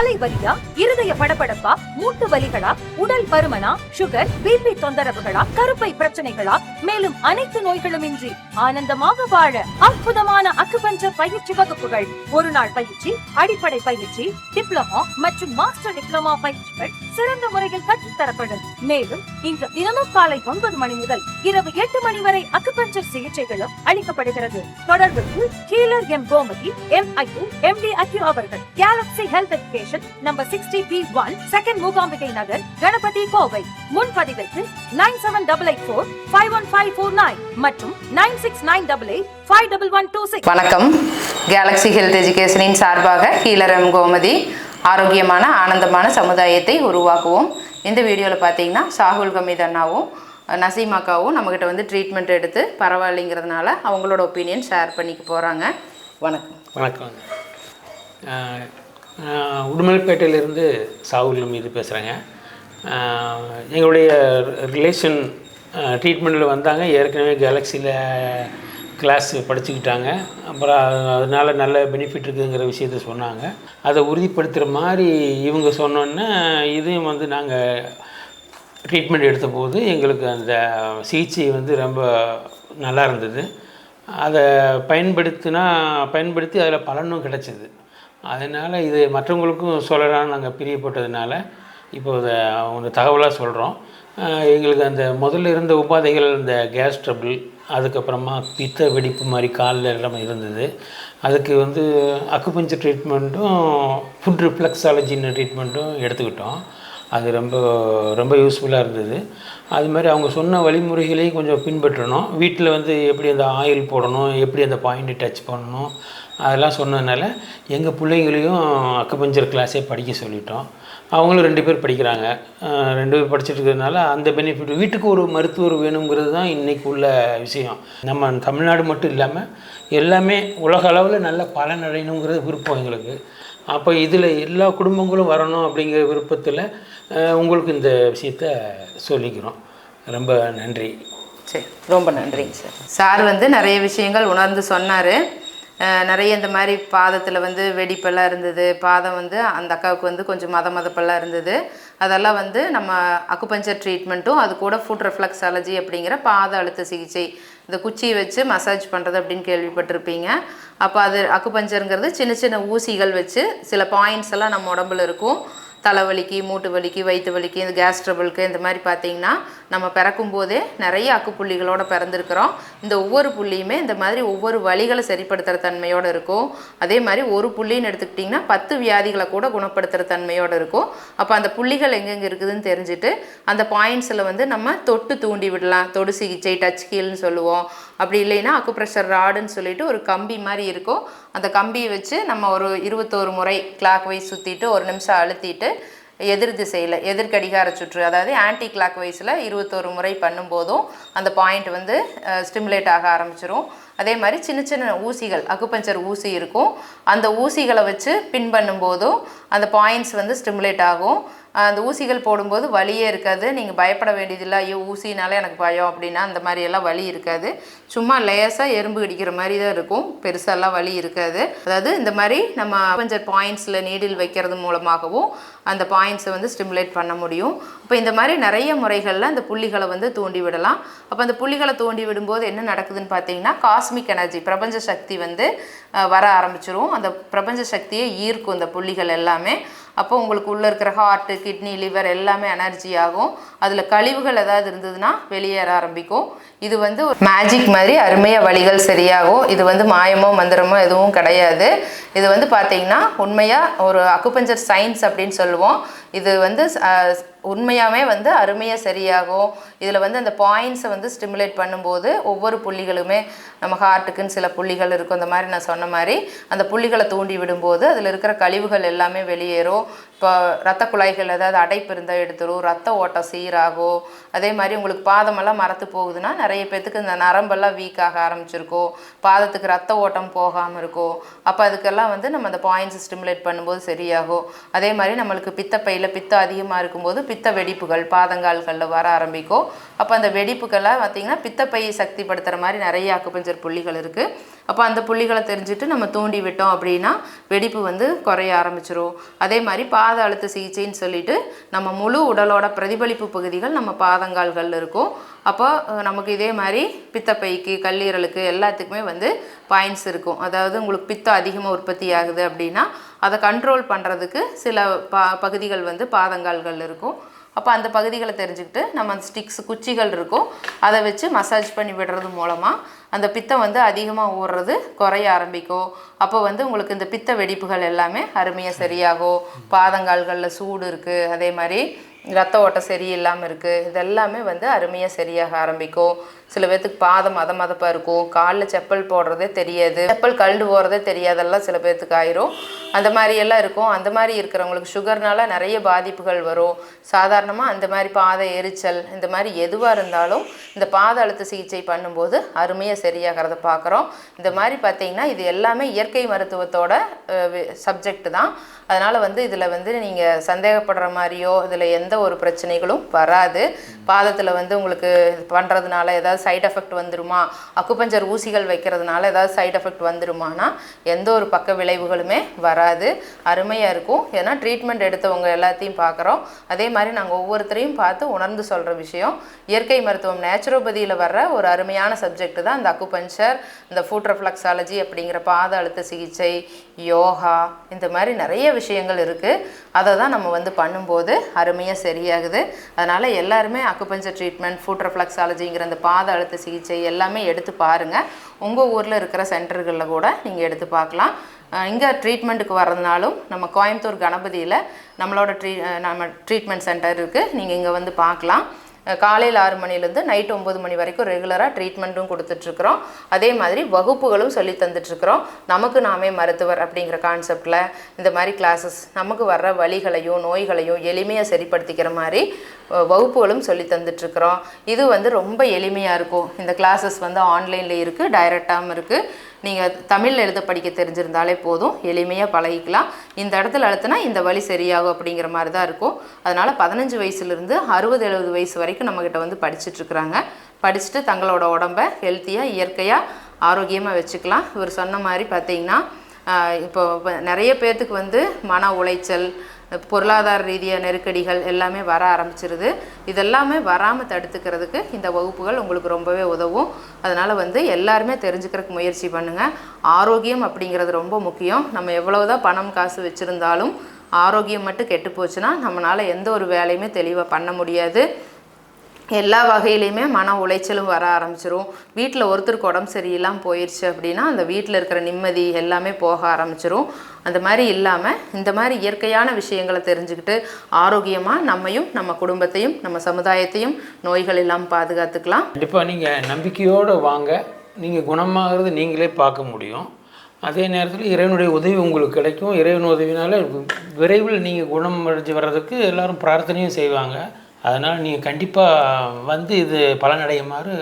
தலைவலியா, இருதய படபடப்பா, மூட்டு வலிகளா, உடல் பருமனா, சுகர், பிபி தொந்தரவுகளா, கருப்பை பிரச்சனைகளா, மேலும் அனைத்து நோய்களும் இன்றி ஆனந்தமாக வாழ அற்புதமான அக்குபஞ்சர் பயிற்சி வகுப்புகள். ஒரு நாள் பயிற்சி, அடிப்படை பயிற்சி, டிப்ளமோ மற்றும் மாஸ்டர் டிப்ளமோ பயிற்சிகள் சிறந்த முறையில் கற்றுத்தரப்படும். மேலும் இன்று தினமும் காலை 9 மணி முதல் இரவு 8 மணி வரை அக்குபஞ்சர் சிகிச்சைகளும் அளிக்கப்படுகிறது. தொடர்புக்கு healer M Gomathi, MIU, MD acu அவர்கள். Galaxy health education number 60B1, second Mookambigai Nagar, Ganapathy, Kovai. முன்பதிவிற்கு 9788451549 மற்றும் 9698851126. வணக்கம். கேலக்ஸி ஹெல்த் எஜுகேஷனின் சார்பாக ஹீலர் எம் கோமதி. ஆரோக்கியமான ஆனந்தமான சமுதாயத்தை உருவாக்குவோம். இந்த வீடியோவில் பார்த்தீங்கன்னா சாகுல் ஹமீத் அண்ணாவும் நசீமாக்காவும் நம்மக்கிட்ட வந்து ட்ரீட்மெண்ட் எடுத்து பரவாயில்லைங்கிறதுனால அவங்களோட ஒப்பீனியன் ஷேர் பண்ணிக்க போகிறாங்க. வணக்கம். வணக்கம். உடுமலைப்பேட்டையிலேருந்து சாகுல் ஹமீது பேசுகிறேங்க. எங்களுடைய ரிலேஷன் ட்ரீட்மெண்ட்டில் வந்தாங்க. ஏற்கனவே கேலக்ஸியில் கிளாஸ் படிச்சுக்கிட்டாங்க. அப்புறம் அதனால் நல்ல பெனிஃபிட் இருக்குதுங்கிற விஷயத்த சொன்னாங்க. அதை உறுதிப்படுத்துகிற மாதிரி இவங்க சொன்னோன்னே இதையும் வந்து நாங்கள் ட்ரீட்மெண்ட் எடுத்தபோது எங்களுக்கு அந்த சிகிச்சை வந்து ரொம்ப நல்லா இருந்தது. அதை பயன்படுத்தி அதில் பலனும் கிடச்சிது. அதனால் இது மற்றவங்களுக்கும் சொல்லலான்னு நாங்கள் பிரியப்பட்டதுனால இப்போ இதை ஒரு தகவலாக சொல்கிறோம். எங்களுக்கு அந்த முதல்ல இருந்த உபாதைகள், இந்த கேஸ் ட்ரபிள், அதுக்கப்புறமா பித்த வெடிப்பு மாதிரி காலில் எல்லாமே இருந்தது. அதுக்கு வந்து அக்குபஞ்சர் ட்ரீட்மெண்ட்டும் ஃபுட் ரிஃப்ளெக்ஸாலஜின்னு ட்ரீட்மெண்ட்டும் எடுத்துக்கிட்டோம். அது ரொம்ப ரொம்ப யூஸ்ஃபுல்லாக இருந்தது. அது மாதிரி அவங்க சொன்ன வழிமுறைகளையும் கொஞ்சம் பின்பற்றணும். வீட்டில் வந்து எப்படி அந்த ஆயில் போடணும், எப்படி அந்த பாயிண்ட்டை டச் பண்ணணும், அதெல்லாம் சொன்னதுனால எங்கள் பிள்ளைங்களையும் அக்குபஞ்சர் கிளாஸே படிக்க சொல்லிட்டோம். அவங்களும் 2 பேர் படிக்கிறாங்க. 2 பேர் படிச்சுட்டு இருக்கிறதுனால அந்த பெனிஃபிட், வீட்டுக்கு ஒரு மருத்துவர் வேணுங்கிறது தான் இன்றைக்கி உள்ள விஷயம். நம்ம தமிழ்நாடு மட்டும் இல்லாமல் எல்லாமே உலக அளவில் நல்ல பலனடையணுங்கிறது விருப்பம் எங்களுக்கு. அப்போ இதில் எல்லா குடும்பங்களும் வரணும் அப்படிங்கிற விருப்பத்தில் உங்களுக்கு இந்த விஷயத்த சொல்லிக்கிறோம். ரொம்ப நன்றி. சரி, ரொம்ப நன்றிங்க சார். சார் வந்து நிறைய விஷயங்கள் உணர்ந்து சொன்னார். நிறைய இந்த மாதிரி பாதத்தில் வந்து வெடிப்பெல்லாம் இருந்தது. பாதம் வந்து அந்த அக்காவுக்கு வந்து கொஞ்சம் மதப்பெல்லாம் இருந்தது. அதெல்லாம் வந்து நம்ம அக்குபஞ்சர் ட்ரீட்மெண்ட்டும் அது கூட ஃபுட் ரிஃப்ளெக்ஸாலஜி அப்படிங்கிற பாத அழுத்த சிகிச்சை, இந்த குச்சியை வச்சு மசாஜ் பண்ணுறது அப்படின்னு கேள்விப்பட்டிருப்பீங்க. அப்போ அது அக்குபஞ்சருங்கிறது சின்ன சின்ன ஊசிகள் வச்சு சில பாயிண்ட்ஸ் எல்லாம் நம்ம உடம்புல இருக்கும். தலைவலிக்கு, மூட்டு வலிக்கு, வயிற்று வலிக்கு, இந்த கேஸ் ட்ரபிளுக்கு, இந்த மாதிரி பார்த்திங்கன்னா நம்ம பிறக்கும் போதே நிறைய அக்குப்புள்ளிகளோடு பிறந்திருக்கிறோம். இந்த ஒவ்வொரு புள்ளியுமே இந்த மாதிரி ஒவ்வொரு வலிகளை சரிப்படுத்துகிற தன்மையோடு இருக்கும். அதே மாதிரி ஒரு புள்ளின்னு எடுத்துக்கிட்டிங்கன்னா 10 வியாதிகளை கூட குணப்படுத்துகிற தன்மையோடு இருக்கும். அப்போ அந்த புள்ளிகள் எங்கெங்கே இருக்குதுன்னு தெரிஞ்சுட்டு அந்த பாயிண்ட்ஸில் வந்து நம்ம தொட்டு தூண்டி விடலாம். தொடு சிகிச்சை, டச் ஹீல்னு சொல்லுவோம். அப்படி இல்லைன்னா அக்குப்ரெஷர் ராடுன்னு சொல்லிட்டு ஒரு கம்பி மாதிரி இருக்கும். அந்த கம்பியை வச்சு நம்ம ஒரு 21 முறை கிளாக் வைஸ் சுற்றிட்டு 1 நிமிஷம் அழுத்திட்டு எதிர் திசையில், எதிர்கடிகார சுற்று, அதாவது ஆன்டி கிளாக் வைஸில் 21 முறை பண்ணும்போதும் அந்த பாயிண்ட் வந்து ஸ்டிமுலேட் ஆக ஆரம்பிச்சிரும். அதே மாதிரி சின்ன சின்ன ஊசிகள், அக்குபஞ்சர் ஊசி இருக்கும். அந்த ஊசிகளை வச்சு பின் பண்ணும்போதும் அந்த பாயிண்ட்ஸ் வந்து ஸ்டிமுலேட் ஆகும். அந்த ஊசிகள் போடும்போது வலியே இருக்காது. நீங்கள் பயப்பட வேண்டியதில்லை, ஐயோ ஊசினாலே எனக்கு பயம் அப்படின்னா அந்த மாதிரியெல்லாம் வலி இருக்காது. சும்மா லேசாக எறும்பு கடிக்கிற மாதிரி தான் இருக்கும், பெருசாலாம் வலி இருக்காது. அதாவது இந்த மாதிரி நம்ம அக்குபஞ்சர் பாயிண்ட்ஸில் நீடில் வைக்கிறது மூலமாகவும் அந்த பாயிண்ட்ஸை வந்து ஸ்டிமுலேட் பண்ண முடியும். இப்போ இந்த மாதிரி நிறைய முறைகளில் அந்த புள்ளிகளை வந்து தூண்டி விடலாம். அப்போ அந்த புள்ளிகளை தூண்டி விடும்போது என்ன நடக்குதுன்னு பார்த்தீங்கன்னா காஸ்மிக் எனர்ஜி, பிரபஞ்ச சக்தி வந்து வர ஆரம்பிச்சிரும். அந்த பிரபஞ்ச சக்தியை ஈர்க்கும் இந்த புள்ளிகள் எல்லாமே. அப்போ உங்களுக்கு உள்ளே இருக்கிற ஹார்ட்டு, கிட்னி, லிவர் எல்லாமே எனர்ஜி ஆகும். அதில் கழிவுகள் ஏதாவது இருந்ததுன்னா வெளியேற ஆரம்பிக்கும். இது வந்து ஒரு மேஜிக் மாதிரி அருமையாக வலிகள் சரியாகும். இது வந்து மாயமோ மந்திரமோ எதுவும் கிடையாது. இது வந்து பார்த்திங்கன்னா உண்மையாக ஒரு அக்குபஞ்சர் சயின்ஸ் அப்படின்னு சொல்லுவோம். இது வந்து உண்மையாகவே வந்து அருமையாக சரியாகும். இதில் வந்து அந்த பாயிண்ட்ஸை வந்து ஸ்டிமுலேட் பண்ணும்போது ஒவ்வொரு புள்ளிகளுமே, நம்ம ஹார்ட்டுக்குன்னு சில புள்ளிகள் இருக்கும். இந்த மாதிரி நான் சொன்ன மாதிரி அந்த புள்ளிகளை தூண்டி விடும்போது அதில் இருக்கிற கழிவுகள் எல்லாமே வெளியேறும். இப்போ ரத்த குழாய்கள் ஏதாவது அடைப்பு இருந்தால் எடுத்துரும், ரத்த ஓட்டம் சீராகும். அதே மாதிரி உங்களுக்கு பாதமெல்லாம் மரத்து போகுதுன்னா நிறைய பேர்த்துக்கு இந்த நரம்பெல்லாம் வீக் ஆக ஆரம்பிச்சிருக்கோம், பாதத்துக்கு ரத்த ஓட்டம் போகாமல் இருக்கும். அப்போ அதுக்கெல்லாம் வந்து நம்ம அந்த பாயிண்ட்ஸ் ஸ்டிமுலேட் பண்ணும்போது சரியாகும். அதே மாதிரி நம்மளுக்கு பித்தப்பையில் பித்தம் அதிகமாக இருக்கும்போது பித்த வெடிப்புகள் பாதங்கால்களில் வர ஆரம்பிக்கும். அப்போ அந்த வெடிப்புக்கெல்லாம் பார்த்திங்கன்னா பித்தப்பையை சக்திப்படுத்துகிற மாதிரி நிறைய அக்குபஞ்சர் புள்ளிகள் இருக்குது. அப்போ அந்த புள்ளிகளை தெரிஞ்சுட்டு நம்ம தூண்டி விட்டோம் அப்படின்னா வெடிப்பு வந்து குறைய ஆரம்பிச்சிரும். அதே மாதிரி பாத அழுத்த சிகிச்சைன்னு சொல்லிட்டு நம்ம முழு உடலோட பிரதிபலிப்பு பகுதிகள் நம்ம பாதங்கால்கள் இருக்கும். அப்போ நமக்கு இதே மாதிரி பித்தப்பைக்கு கல்லீரலுக்கு எல்லாத்துக்குமே வந்து பாயிண்ட்ஸ் இருக்கும். அதாவது உங்களுக்கு பித்தம் அதிகமாக உற்பத்தி ஆகுது அப்படின்னா அதை கண்ட்ரோல் பண்ணுறதுக்கு சில பகுதிகள் வந்து பாதங்கால்கள் இருக்கும். அப்போ அந்த பகுதிகளை தெரிஞ்சுக்கிட்டு நம்ம அந்த ஸ்டிக்ஸ் குச்சிகள் இருக்கும் அதை வச்சு மசாஜ் பண்ணி விடுறது மூலமாக அந்த பித்தம் வந்து அதிகமாக ஊறுறது குறைய ஆரம்பிக்கும். அப்போ வந்து உங்களுக்கு இந்த பித்த வெடிப்புகள் எல்லாமே அருமையாக சரியாகும். பாதங்கால்களில் சூடு இருக்குது, அதே மாதிரி ரத்த ஓட்டம் சரியில்லாமல் இருக்குது, இதெல்லாமே வந்து அருமையாக சரியாக ஆரம்பிக்கும். சில பேர்த்துக்கு பாதம் மதப்பாக இருக்கும், காலில் செப்பல் போடுறதே தெரியாது, செப்பல் கழண்டு போகிறதே தெரியாதெல்லாம் சில பேர்த்துக்கு ஆயிரும். அந்த மாதிரியெல்லாம் இருக்கும். அந்த மாதிரி இருக்கிறவங்களுக்கு சுகர்னால நிறைய பாதிப்புகள் வரும். சாதாரணமாக அந்த மாதிரி பாத எரிச்சல் இந்த மாதிரி எதுவாக இருந்தாலும் இந்த பாத அழுத்த சிகிச்சை பண்ணும்போது அருமையாக சரியாகிறத பார்க்குறோம். இந்த மாதிரி பார்த்திங்கன்னா இது எல்லாமே இயற்கை மருத்துவத்தோட சப்ஜெக்ட் தான். அதனால் வந்து இதில் வந்து நீங்கள் சந்தேகப்படுற மாதிரியோ இதில் எந்த ஒரு பிரச்சனைகளும் வராது. பாதத்தில் வந்து உங்களுக்கு பண்ணுறதுனால ஏதாவது சைட் எஃபெக்ட் வந்துடுமா, அக்குபஞ்சர் ஊசிகள் வைக்கிறதுனால ஏதாவது சைட் எஃபெக்ட் வந்துடுமானா எந்த ஒரு பக்க விளைவுகளுமே வராது. அருமையாக இருக்கும். ஏன்னா ட்ரீட்மெண்ட் எடுத்தவங்க எல்லாத்தையும் பார்க்குறோம். அதே மாதிரி நாங்கள் ஒவ்வொருத்தரையும் பார்த்து உணர்ந்து சொல்கிற விஷயம் இயற்கை மருத்துவம் நேச்சுரோபதியில் வர்ற ஒரு அருமையான சப்ஜெக்ட் தான் இந்த அக்குபஞ்சர், இந்த ஃபுட் ரெஃப்ளெக்ஸாலஜி அப்படிங்கிற பாத அழுத்த சிகிச்சை, யோகா, இந்த மாதிரி நிறைய விஷயங்கள் இருக்குது. அதை தான் நம்ம வந்து பண்ணும்போது அருமையாக சரியாகுது. அதனால் எல்லாருமே அக்குபஞ்சர் ட்ரீட்மெண்ட், ஃபுட் ரெஃப்ளெக்ஸாலஜிங்கிற அந்த பாத அழுத்த சிகிச்சை எல்லாமே எடுத்து பாருங்கள். உங்கள் ஊரில் இருக்கிற சென்டர்களில் கூட நீங்கள் எடுத்து பார்க்கலாம். இங்கே ட்ரீட்மெண்ட்டுக்கு வர்றதுனாலும் நம்ம கோயம்புத்தூர் கணபதியில் நம்மளோட ட்ரீட்மெண்ட் சென்டர் இருக்குது. நீங்கள் இங்கே வந்து பார்க்கலாம். காலையில் 6 மணிலேருந்து நைட் 9 மணி வரைக்கும் ரெகுலராக ட்ரீட்மெண்ட்டும் கொடுத்துட்ருக்குறோம். அதே மாதிரி வகுப்புகளும் சொல்லி தந்துட்டுருக்குறோம். நமக்கு நாமே மருத்துவர் அப்படிங்கிற கான்செப்டில் இந்த மாதிரி கிளாஸஸ் நமக்கு வர்ற வலிகளையும் நோய்களையும் எளிமையாக சரிப்படுத்திக்கிற மாதிரி வகுப்புகளும் சொல்லி தந்துட்டுருக்குறோம். இது வந்து ரொம்ப எளிமையாக இருக்கும். இந்த கிளாஸஸ் வந்து ஆன்லைனில் இருக்குது, டைரெக்டாகவும் இருக்குது. நீங்கள் தமிழில் எழுத படிக்க தெரிஞ்சிருந்தாலே போதும், எளிமையாக பழகிக்கலாம். இந்த இடத்துல அழுத்தினா இந்த வலி சரியாகும் அப்படிங்கிற மாதிரி தான் இருக்கும். அதனால் 15 வயசுலேருந்து 60-70 வயசு வரைக்கும் நம்மக்கிட்ட வந்து படிச்சுட்ருக்குறாங்க. படிச்சுட்டு தங்களோட உடம்பை ஹெல்த்தியாக இயற்கையாக ஆரோக்கியமாக வச்சுக்கலாம். இவர் சொன்ன மாதிரி பார்த்திங்கன்னா இப்போ நிறைய பேர்த்துக்கு வந்து மன உளைச்சல், பொருளாதார ரீதியாக நெருக்கடிகள் எல்லாமே வர ஆரம்பிச்சிருது. இதெல்லாமே வராமல் தடுத்துக்கிறதுக்கு இந்த வகுப்புகள் உங்களுக்கு ரொம்பவே உதவும். அதனால் வந்து எல்லாருமே தெரிஞ்சுக்கிறதுக்கு முயற்சி பண்ணுங்கள். ஆரோக்கியம் அப்படிங்கிறது ரொம்ப முக்கியம். நம்ம எவ்வளவுதான் பணம் காசு வச்சுருந்தாலும் ஆரோக்கியம் மட்டும் கெட்டு போச்சுன்னா நம்மளால் எந்த ஒரு வேலையுமே தெளிவாக பண்ண முடியாது. எல்லா வகையிலையுமே மன உளைச்சலும் வர ஆரம்பிச்சிரும். வீட்டில் ஒருத்தருக்கு உடம்பு சரியில்லாமல் போயிடுச்சு அப்படின்னா அந்த வீட்டில் இருக்கிற நிம்மதி எல்லாமே போக ஆரம்பிச்சிரும். அந்த மாதிரி இல்லாமல் இந்த மாதிரி இயற்கையான விஷயங்களை தெரிஞ்சுக்கிட்டு ஆரோக்கியமாக நம்மையும் நம்ம குடும்பத்தையும் நம்ம சமுதாயத்தையும் நோய்கள் இல்லாமல் பாதுகாத்துக்கலாம். கண்டிப்பாக நீங்கள் நம்பிக்கையோடு வாங்க, நீங்கள் குணமாகிறது நீங்களே பார்க்க முடியும். அதே நேரத்தில் இறைவனுடைய உதவி உங்களுக்கு கிடைக்கும். இறைவன் உதவினால விரைவில் நீங்கள் குணம் அடைஞ்சு வர்றதுக்கு எல்லோரும் பிரார்த்தனையும் செய்வாங்க. அதனால் நீங்கள் கண்டிப்பாக வந்து இது பலனடையுமாறு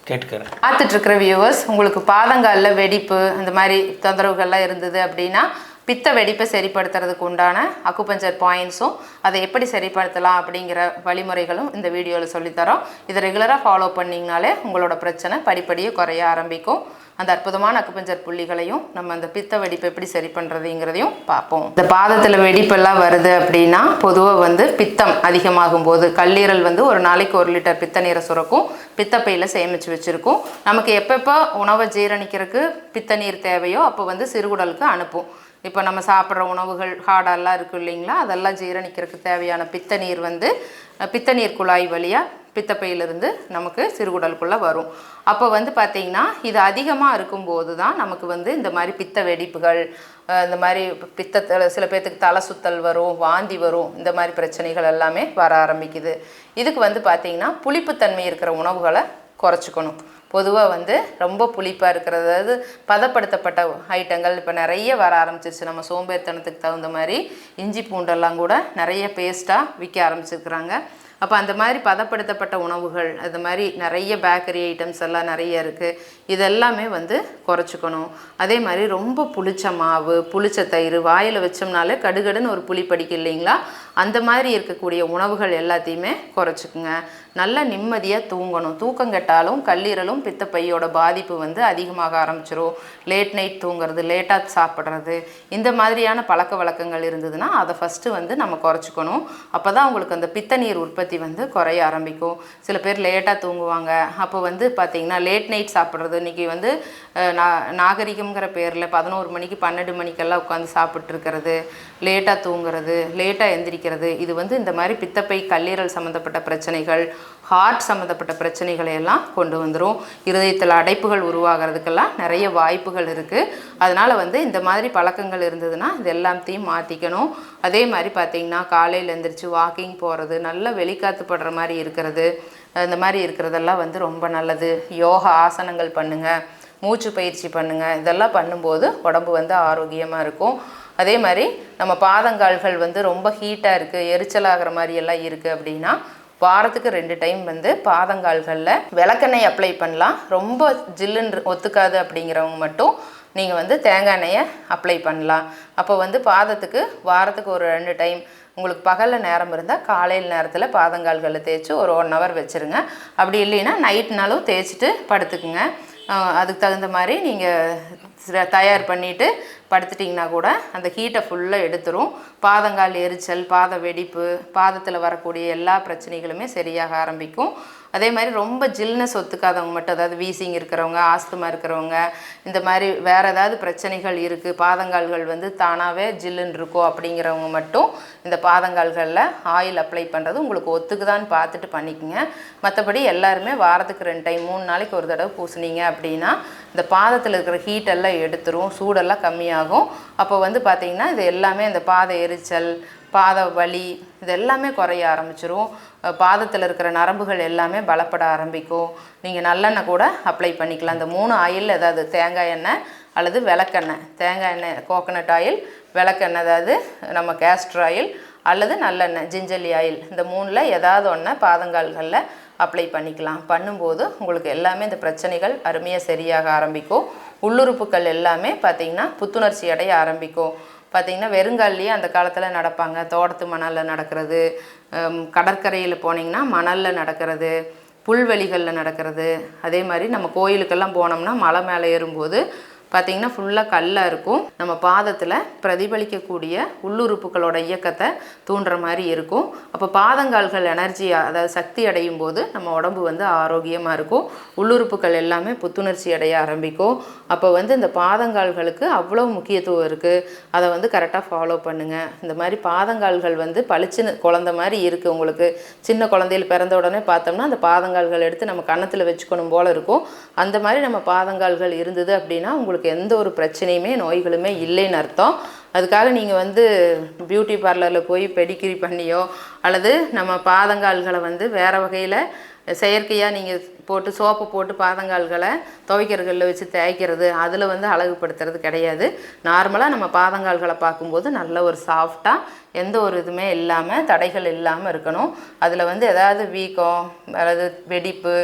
கேட்டுக்கிறேன். பார்த்துட்ருக்கிற வியூவர்ஸ், உங்களுக்கு பாதங்காலில் வெடிப்பு அந்த மாதிரி தொந்தரவுகள்லாம் இருந்தது அப்படின்னா பித்த வெடிப்பை சரிப்படுத்துறதுக்கு உண்டான அக்குபஞ்சர் பாயிண்ட்ஸும் அதை எப்படி சரிப்படுத்தலாம் அப்படிங்கிற வழிமுறைகளும் இந்த வீடியோவில் சொல்லித்தரோம். இதை ரெகுலராக ஃபாலோ பண்ணிங்கனாலே உங்களோட பிரச்சனை படிப்படியாக குறைய ஆரம்பிக்கும். அந்த அற்புதமான அக்குபஞ்சர் புள்ளிகளையும் நம்ம அந்த பித்த வெடிப்பை எப்படி சரி பண்ணுறதுங்கிறதையும் பார்ப்போம். இந்த பாதத்தில் வெடிப்பெல்லாம் வருது அப்படின்னா பொதுவாக வந்து பித்தம் அதிகமாகும் போது கல்லீரல் வந்து ஒரு நாளைக்கு 1 லிட்டர் பித்த நீரை சுரக்கும், பித்தப்பையில் சேமித்து வச்சுருக்கும். நமக்கு எப்பப்போ உணவை ஜீரணிக்கிறதுக்கு பித்த நீர் தேவையோ அப்போ வந்து சிறுகுடலுக்கு அனுப்பும். இப்போ நம்ம சாப்பிட்ற உணவுகள் ஹார்டெல்லாம் இருக்குது இல்லைங்களா, அதெல்லாம் ஜீரணிக்கிறதுக்கு தேவையான பித்த நீர் வந்து பித்த நீர் குழாய் வழியாக பித்தப்பையிலிருந்து நமக்கு சிறுகுடலுக்குள்ளே வரும். அப்போ வந்து பார்த்திங்கன்னா இது அதிகமாக இருக்கும்போது தான் நமக்கு வந்து இந்த மாதிரி பித்த வெடிப்புகள், இந்த மாதிரி சில பேர்த்துக்கு தலை சுத்தல் வரும், வாந்தி வரும், இந்த மாதிரி பிரச்சனைகள் எல்லாமே வர ஆரம்பிக்குது. இதுக்கு வந்து பார்த்திங்கன்னா புளிப்புத்தன்மை இருக்கிற உணவுகளை குறைச்சிக்கணும். பொதுவாக வந்து ரொம்ப புளிப்பாக இருக்கிறது, அதாவது பதப்படுத்தப்பட்ட ஐட்டங்கள் இப்போ நிறைய வர ஆரம்பிச்சிருச்சு. நம்ம சோம்பேறித்தனத்துக்கு தகுந்த மாதிரி இஞ்சி பூண்டெல்லாம் கூட நிறைய பேஸ்ட்டாக விற்க ஆரம்பிச்சிருக்கிறாங்க. அப்போ அந்த மாதிரி பதப்படுத்தப்பட்ட உணவுகள், அது மாதிரி நிறைய பேக்கரி ஐட்டம்ஸ் எல்லாம் நிறைய இருக்குது. இதெல்லாமே வந்து குறைச்சிக்கணும். அதே மாதிரி ரொம்ப புளிச்ச மாவு, புளிச்ச தயிர் வாயில் வச்சோம்னாலே கடுகடுன்னு ஒரு புளி படிக்கு இல்லைங்களா, அந்த மாதிரி இருக்கக்கூடிய உணவுகள் எல்லாத்தையுமே குறைச்சிக்குங்க. நல்லா நிம்மதியாக தூங்கணும். தூக்கம் கெட்டாலும் கல்லீரலும் பித்தப்பையோட பாதிப்பு வந்து அதிகமாக ஆரம்பிச்சிடும். லேட் நைட் தூங்குறது, லேட்டாக சாப்பிட்றது, இந்த மாதிரியான பழக்க வழக்கங்கள் இருந்ததுன்னா அதை ஃபஸ்ட்டு வந்து நம்ம குறைச்சிக்கணும். அப்போ தான் உங்களுக்கு அந்த பித்த நீர் உற்பத்தி வந்து குறைய ஆரம்பிக்கும். சில பேர் லேட்டாக தூங்குவாங்க. அப்போ வந்து பார்த்திங்கன்னா லேட் நைட் சாப்பிட்றது, இன்றைக்கி வந்து நாகரிகம்ங்கிற பேரில் 11 மணிக்கு 12 மணிக்கெல்லாம் உட்காந்து சாப்பிட்ருக்கிறது, லேட்டாக தூங்குறது, லேட்டாக எந்திரிக்கிறது, இது வந்து இந்த மாதிரி பித்தப்பை கல்லீரல் சம்மந்தப்பட்ட பிரச்சனைகள், ஹார்ட் சம்மந்தப்பட்ட பிரச்சனைகளை எல்லாம் கொண்டு வந்துடும். இருதயத்தில் அடைப்புகள் உருவாகிறதுக்கெல்லாம் நிறைய வாய்ப்புகள் இருக்குது. அதனால் வந்து இந்த மாதிரி பழக்கங்கள் இருந்ததுன்னா இது எல்லாத்தையும் மாற்றிக்கணும். அதே மாதிரி பார்த்திங்கன்னா காலையில் எழுந்திரிச்சு வாக்கிங் போகிறது, நல்ல வெளிக்காற்று படுற மாதிரி இருக்கிறது, இந்த மாதிரி இருக்கிறதெல்லாம் வந்து ரொம்ப நல்லது. யோகா ஆசனங்கள் பண்ணுங்கள், மூச்சு பயிற்சி பண்ணுங்கள். இதெல்லாம் பண்ணும்போது உடம்பு வந்து ஆரோக்கியமாக இருக்கும். அதே மாதிரி நம்ம பாதங்கால்கள் வந்து ரொம்ப ஹீட்டாக இருக்குது, எரிச்சலாகிற மாதிரி எல்லாம் இருக்குது அப்படின்னா வாரத்துக்கு 2 டைம் வந்து பாதங்கால்களில் விளக்கெண்ணெய் அப்ளை பண்ணலாம். ரொம்ப ஜில்லுன்னு ஒத்துக்காது அப்படிங்கிறவங்க மட்டும் நீங்கள் வந்து தேங்காய் எண்ணெயை அப்ளை பண்ணலாம். அப்போ வந்து பாதத்துக்கு வாரத்துக்கு ஒரு 2 டைம், உங்களுக்கு பகலில் நேரம் இருந்தால் காலையில் நேரத்தில் பாதங்கால்களில் தேய்ச்சி ஒரு 1 ஹவர் வச்சுருங்க. அப்படி இல்லைன்னா நைட்னாலும் தேய்ச்சிட்டு படுத்துக்குங்க. அதுக்கு தகுந்த மாதிரி நீங்கள் தயார் பண்ணிவிட்டு படுத்துட்டிங்கன்னா கூட அந்த ஹீட்டை ஃபுல்லாக எடுத்துரும். பாதங்கால் எரிச்சல், பாத வெடிப்பு, பாதத்தில் வரக்கூடிய எல்லா பிரச்சனைகளுமே சரியாக ஆரம்பிக்கும். அதே மாதிரி ரொம்ப ஜில்னஸ் ஒத்துக்காதவங்க மட்டும், அதாவது வீசிங் இருக்கிறவங்க, ஆஸ்துமா இருக்கிறவங்க, இந்த மாதிரி வேறு ஏதாவது பிரச்சனைகள் இருக்குது, பாதங்கால்கள் வந்து தானாகவே ஜில்லுன்னு இருக்கும் அப்படிங்கிறவங்க மட்டும் இந்த பாதங்கால்களில் ஆயில் அப்ளை பண்ணுறது உங்களுக்கு ஒத்துக்குதான்னு பார்த்துட்டு பண்ணிக்கோங்க. மற்றபடி எல்லாருமே வாரத்துக்கு 2 டைம் 3 நாளைக்கு ஒரு தடவை பூசுனீங்க அப்படின்னா இந்த பாதத்தில் இருக்கிற ஹீட்டெல்லாம் எடுத்துரும், சூடெல்லாம் கம்மியாகும். அப்போ வந்து பார்த்திங்கன்னா இது எல்லாமே இந்த பாத எரிச்சல், பாத வலி இது எல்லாமே குறைய ஆரம்பிச்சிரும். பாதத்தில் இருக்கிற நரம்புகள் எல்லாமே பலப்பட ஆரம்பிக்கும். நீங்கள் நல்லெண்ணெய் கூட அப்ளை பண்ணிக்கலாம். இந்த 3 ஆயில், அதாவது தேங்காய் எண்ணெய் அல்லது விளக்கெண்ணெய், தேங்காய் எண்ணெய் கோகனட் ஆயில், விளக்கெண்ணெய் அதாவது நம்ம கேஸ்டர் ஆயில் அல்லது நல்லெண்ணெய் ஜிஞ்சலி ஆயில், இந்த 3ல் ஏதாவது ஒன்று பாதங்கால்களில் அப்ளை பண்ணிக்கலாம். பண்ணும்போது உங்களுக்கு எல்லாமே இந்த பிரச்சனைகள் அருமையாக சரியாக ஆரம்பிக்கும். உள்ளுறுப்புகள் எல்லாமே பார்த்திங்கன்னா புத்துணர்ச்சி அடைய ஆரம்பிக்கும். பார்த்திங்கன்னா வெறுங்கால்லையே அந்த காலத்தில் நடப்பாங்க. தோட்டத்து மணலில் நடக்கிறது, கடற்கரையில் போனீங்கன்னா மணலில் நடக்கிறது, புல்வெளிகளில் நடக்கிறது. அதே மாதிரி நம்ம கோயிலுக்கெல்லாம் போனோம்னா மலை மேலே ஏறும்போது பார்த்திங்கன்னா ஃபுல்லாக கல்லாக இருக்கும். நம்ம பாதத்தில் பிரதிபலிக்கக்கூடிய உள்ளுறுப்புகளோட இயக்கத்தை தூண்டுற மாதிரி இருக்கும். அப்போ பாதங்கால்கள் எனர்ஜியாக, அதாவது சக்தி அடையும் போது நம்ம உடம்பு வந்து ஆரோக்கியமாக இருக்கும். உள்ளுறுப்புகள் எல்லாமே புத்துணர்ச்சி அடைய ஆரம்பிக்கும். அப்போ வந்து இந்த பாதங்கால்களுக்கு அவ்வளோ முக்கியத்துவம் இருக்குது. அதை வந்து கரெக்டாக ஃபாலோ பண்ணுங்கள். இந்த மாதிரி பாதங்கால்கள் வந்து பளிச்சுன்னு குழந்த மாதிரி இருக்குது. உங்களுக்கு சின்ன குழந்தையில் பிறந்த உடனே பார்த்தோம்னா அந்த பாதங்கால்கள் எடுத்து நம்ம கன்னத்தில் வச்சுக்கணும் போல் இருக்கும். அந்த மாதிரி நம்ம பாதங்கால்கள் இருந்தது அப்படின்னா உங்களுக்கு எந்த ஒரு பிரச்சனையுமே நோய்களுமே இல்லைன்னு அர்த்தம். அதுக்காக நீங்கள் வந்து பியூட்டி பார்லரில் போய் பெடிகிரி பண்ணியோ அல்லது நம்ம பாதங்கால்களை வந்து வேறு வகையில் செயற்கையாக நீங்கள் போட்டு சோப்பு போட்டு பாதங்கால்களை துவைக்கிறகளில் வச்சு தேய்க்கிறது, அதில் வந்து அழகுபடுத்துறது கிடையாது. நார்மலாக நம்ம பாதங்கால்களை பார்க்கும்போது நல்ல ஒரு சாஃப்டாக, எந்த ஒரு இதுவுமே இல்லாமல், தடைகள் இல்லாமல் இருக்கணும். அதில் வந்து ஏதாவது வீக்கம் அல்லது வெடிப்பு,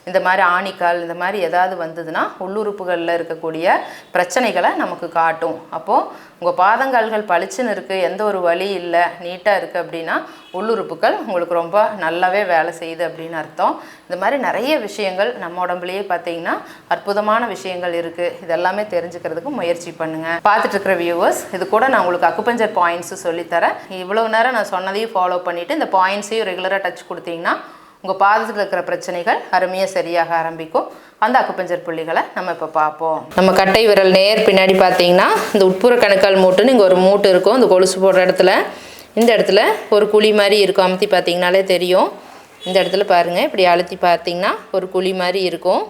இந்த மாதிரி ஆணிக்கால், இந்த மாதிரி ஏதாவது வந்ததுன்னா உள்ளுறுப்புகளில் இருக்கக்கூடிய பிரச்சனைகளை நமக்கு காட்டும். அப்போது உங்கள் பாதங்கால்கள் பளிச்சுன்னு இருக்குது, எந்த ஒரு வலி இல்லை, நீட்டாக இருக்குது அப்படின்னா உள்ளுறுப்புகள் உங்களுக்கு ரொம்ப நல்லாவே வேலை செய்யுது அப்படின்னு அர்த்தம். இந்த மாதிரி நிறைய விஷயங்கள் நம்ம உடம்புலையே பார்த்தீங்கன்னா அற்புதமான விஷயங்கள் இருக்குது. இதெல்லாமே தெரிஞ்சுக்கிறதுக்கு முயற்சி பண்ணுங்கள். பார்த்துட்டு இருக்கிற வியூவர்ஸ், இது கூட நான் உங்களுக்கு அக்குபஞ்சர் பாயிண்ட்ஸு சொல்லித்தரேன். இவ்வளோ நேரம் நான் சொன்னதையும் ஃபாலோ பண்ணிவிட்டு இந்த பாயிண்ட்ஸையும் ரெகுலராக டச் கொடுத்தீங்கன்னா உங்கள் பாதத்தில் இருக்கிற பிரச்சனைகள் அருமையாக சரியாக ஆரம்பிக்கும். அந்த அக்குபஞ்சர் புள்ளிகளை நம்ம இப்போ பார்ப்போம். நம்ம கட்டை விரல் நேர் பின்னாடி பார்த்தீங்கன்னா இந்த உட்புற கணுக்கால் மூட்டுன்னு இங்கே ஒரு மூட்டு இருக்கும். இந்த கொலுசு போடுற இடத்துல இந்த இடத்துல ஒரு குழி மாதிரி இருக்கும். அமுத்தி பார்த்தீங்கனாலே தெரியும். இந்த இடத்துல பாருங்கள், இப்படி அழுத்தி பார்த்தீங்கன்னா ஒரு குழி மாதிரி இருக்கும்.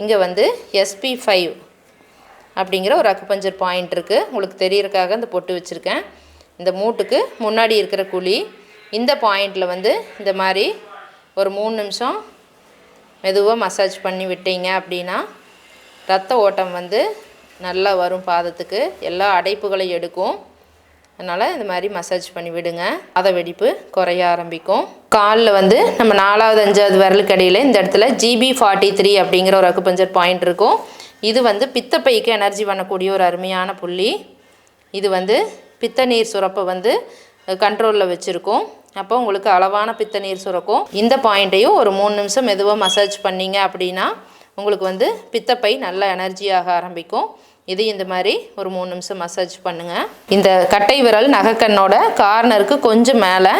இங்கே வந்து SP5 அப்படிங்கிற ஒரு அக்குபஞ்சர் பாயிண்ட் இருக்குது. உங்களுக்கு தெரியறதுக்காக இந்த பொட்டு வச்சுருக்கேன். இந்த மூட்டுக்கு முன்னாடி இருக்கிற குழி, இந்த பாயிண்டில் வந்து இந்த மாதிரி ஒரு 3 நிமிஷம் மெதுவாக மசாஜ் பண்ணி விட்டீங்க அப்படின்னா ரத்த ஓட்டம் வந்து நல்லா வரும் பாதத்துக்கு, எல்லா அடைப்புகளையும் எடுக்கும். அதனால் இந்த மாதிரி மசாஜ் பண்ணி விடுங்க, பாத வெடிப்பு குறைய ஆரம்பிக்கும். காலில் வந்து நம்ம 4வது 5வது விரலுக்கு இடையில் இந்த இடத்துல GB43 அப்படிங்கிற ஒரு அக்குபஞ்சர் பாயிண்ட் இருக்கும். இது வந்து பித்தப்பைக்கு எனர்ஜி பண்ணக்கூடிய ஒரு அருமையான புள்ளி. இது வந்து பித்த நீர் சுரப்பை வந்து கண்ட்ரோலில் வச்சுருக்கோம். அப்போ உங்களுக்கு அளவான பித்த நீர் சுரக்கும். இந்த பாயிண்ட்டையும் ஒரு 3 நிமிஷம் மெதுவாக மசாஜ் பண்ணிங்க அப்படின்னா உங்களுக்கு வந்து பித்தப்பை நல்ல எனர்ஜியாக ஆரம்பிக்கும். இது இந்த மாதிரி ஒரு 3 நிமிஷம் மசாஜ் பண்ணுங்கள். இந்த கட்டை விரல் நகைக்கண்ணோட கார்னருக்கு கொஞ்சம் மேலே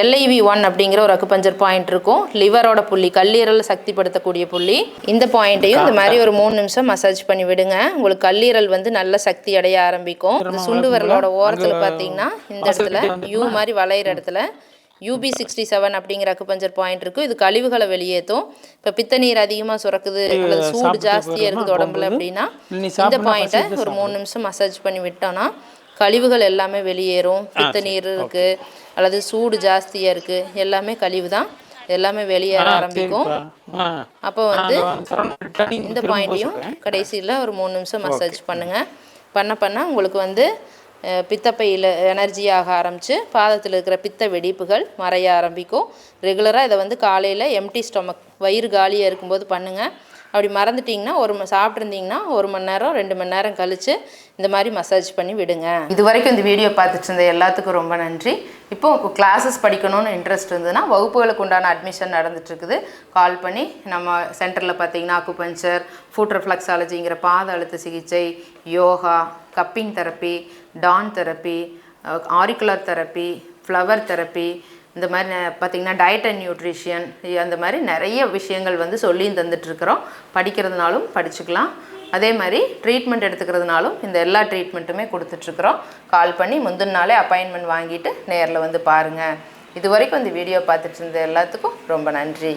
LIV1 அப்படிங்கிற ஒரு அக்குபஞ்சர் பாயிண்ட் இருக்கும். லிவரோட புள்ளி, கல்லீரல் சக்திப்படுத்தக்கூடிய புள்ளி. இந்த பாயிண்ட்டையும் இந்த மாதிரி ஒரு 3 நிமிஷம் மசாஜ் பண்ணி விடுங்க. உங்களுக்கு கல்லீரல் வந்து நல்ல சக்தி அடைய ஆரம்பிக்கும். இந்த சுண்டு விரலோட ஓரத்தில் பார்த்தீங்கன்னா இந்த இடத்துல யூ மாதிரி வளையிற இடத்துல UB67 அப்படிங்கிற அக்குபஞ்சர் பாயிண்ட் இருக்கும். இது கழிவுகளை வெளியேற்றும். இப்போ பித்த நீர் அதிகமாக சுரக்குது அல்லது சூடு ஜாஸ்தியாக இருக்குது உடம்புல அப்படின்னா இந்த பாயிண்ட்டை ஒரு 3 நிமிஷம் மசாஜ் பண்ணி விட்டோன்னா கழிவுகள் எல்லாமே வெளியேறும். பித்த நீர் இருக்குது அல்லது சூடு ஜாஸ்தியாக இருக்குது, எல்லாமே கழிவு தான், எல்லாமே வெளியேற ஆரம்பிக்கும். அப்போ வந்து இந்த பாயிண்ட்டையும் கடைசியில் ஒரு 3 நிமிஷம் மசாஜ் பண்ணுங்கள். பண்ண உங்களுக்கு வந்து பித்தப்பையில் எனர்ஜியாக ஆரம்பித்து பாதத்தில் இருக்கிற பித்த வெடிப்புகள் மறைய ஆரம்பிக்கும். ரெகுலராக இதை வந்து காலையில் எம்டி ஸ்டொமக், வயிறு காலியாக இருக்கும்போது பண்ணுங்கள். அப்படி மறந்துட்டிங்கன்னா சாப்பிட்ருந்தீங்கன்னா 1 மணி நேரம் 2 மணி நேரம் கழித்து இந்த மாதிரி மசாஜ் பண்ணி விடுங்க. இது வரைக்கும் இந்த வீடியோ பார்த்துட்டு இருந்த எல்லாத்துக்கும் ரொம்ப நன்றி. இப்போது கிளாஸஸ் படிக்கணும்னு இன்ட்ரெஸ்ட் இருந்ததுன்னா வகுப்புகளுக்கு உண்டான அட்மிஷன் நடந்துட்டுருக்குது. கால் பண்ணி நம்ம சென்டரில் பார்த்தீங்கன்னா அக்குபஞ்சர், ஃபுட் ரிஃப்ளெக்ஸாலஜிங்கிற பாத அழுத்த சிகிச்சை, யோகா, கப்பிங் தெரப்பி, டான் therapy, auricular therapy, flower therapy, இந்த மாதிரி பார்த்திங்கன்னா டயட் அண்ட் நியூட்ரிஷன், அந்த மாதிரி நிறைய விஷயங்கள் வந்து சொல்லியும் தந்துட்டுருக்குறோம். படிக்கிறதுனாலும் படிச்சுக்கலாம், அதே மாதிரி ட்ரீட்மெண்ட் எடுத்துக்கிறதுனாலும் இந்த எல்லா ட்ரீட்மெண்ட்டுமே கொடுத்துட்ருக்குறோம். கால் பண்ணி முந்தின நாளே அப்பாயின்மெண்ட் வாங்கிட்டு நேரில் வந்து பாருங்கள். இது வரைக்கும் இந்த வீடியோ பார்த்துட்டு இருந்த எல்லாத்துக்கும் ரொம்ப நன்றி.